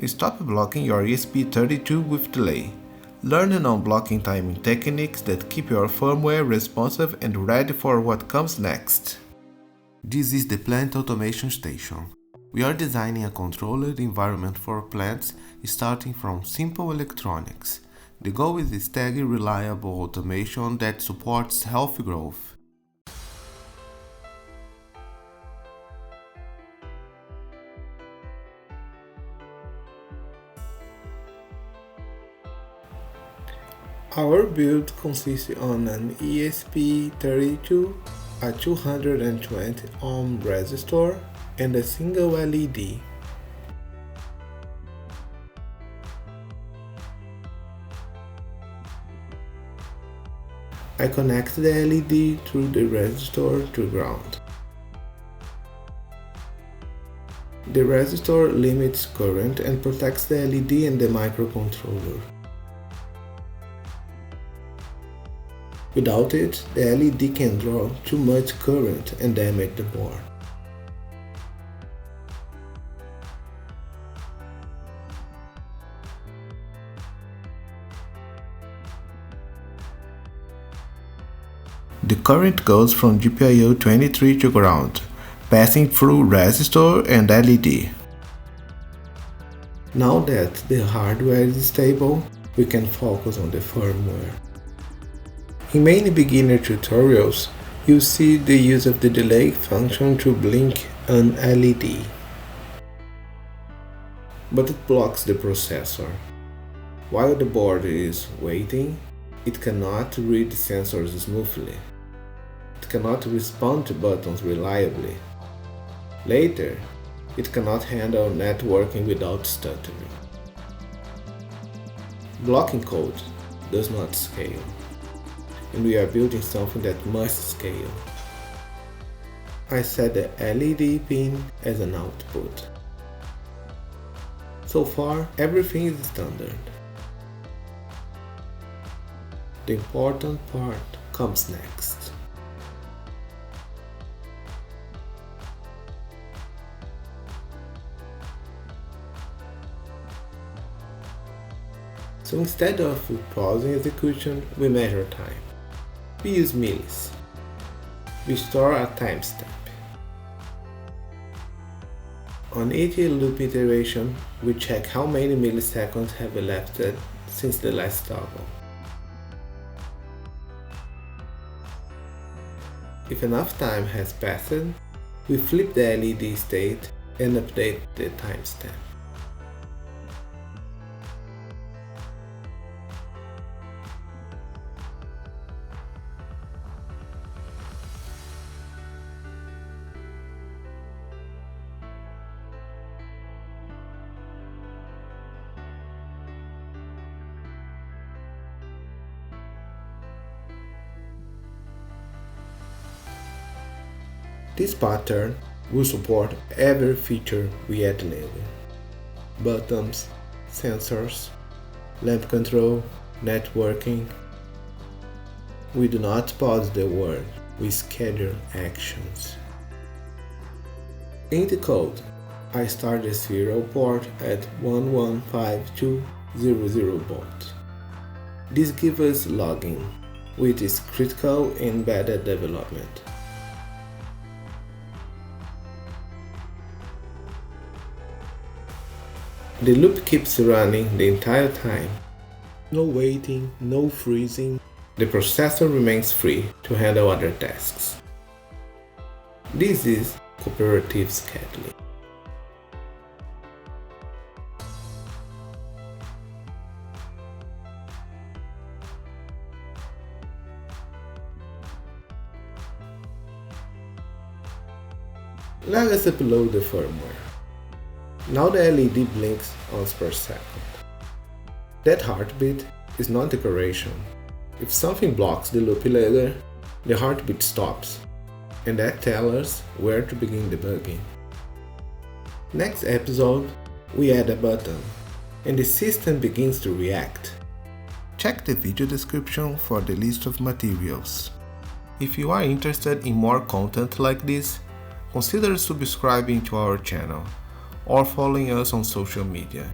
Stop blocking your ESP32 with delay. Learn non-blocking timing techniques that keep your firmware responsive and ready for what comes next. This is the Plant Automation Station. We are designing a controlled environment for plants starting from simple electronics. The goal is steady, reliable automation that supports healthy growth. Our build consists on an ESP32, a 220 ohm resistor, and a single LED. I connect the LED through the resistor to ground. The resistor limits current and protects the LED and the microcontroller. Without it, the LED can draw too much current and damage the board. The current goes from GPIO 23 to ground, passing through resistor and LED. Now that the hardware is stable, we can focus on the firmware. In many beginner tutorials, you'll see the use of the delay function to blink an LED. But it blocks the processor. While the board is waiting, it cannot read sensors smoothly. It cannot respond to buttons reliably. Later, it cannot handle networking without stuttering. Blocking code does not scale, and we are building something that must scale. I set the LED pin as an output. So far, everything is standard. The important part comes next. So instead of pausing execution, we measure time. We use millis. We store a timestamp. On each loop iteration, we check how many milliseconds have elapsed since the last toggle. If enough time has passed, we flip the LED state and update the timestamp. This pattern will support every feature we add later. Buttons, sensors, lamp control, networking. We do not pause the word, we schedule actions. In the code, I start the serial port at 115200 Baud. This gives us logging, which is critical in embedded development. The loop keeps running the entire time. No waiting, no freezing. The processor remains free to handle other tasks. This is Cooperative Scheduling. Let us upload the firmware. Now the LED blinks once per second. That heartbeat is not decoration. If something blocks the loop later, the heartbeat stops, and that tells us where to begin debugging. Next episode, we add a button, and the system begins to react. Check the video description for the list of materials. If you are interested in more content like this, consider subscribing to our channel or following us on social media.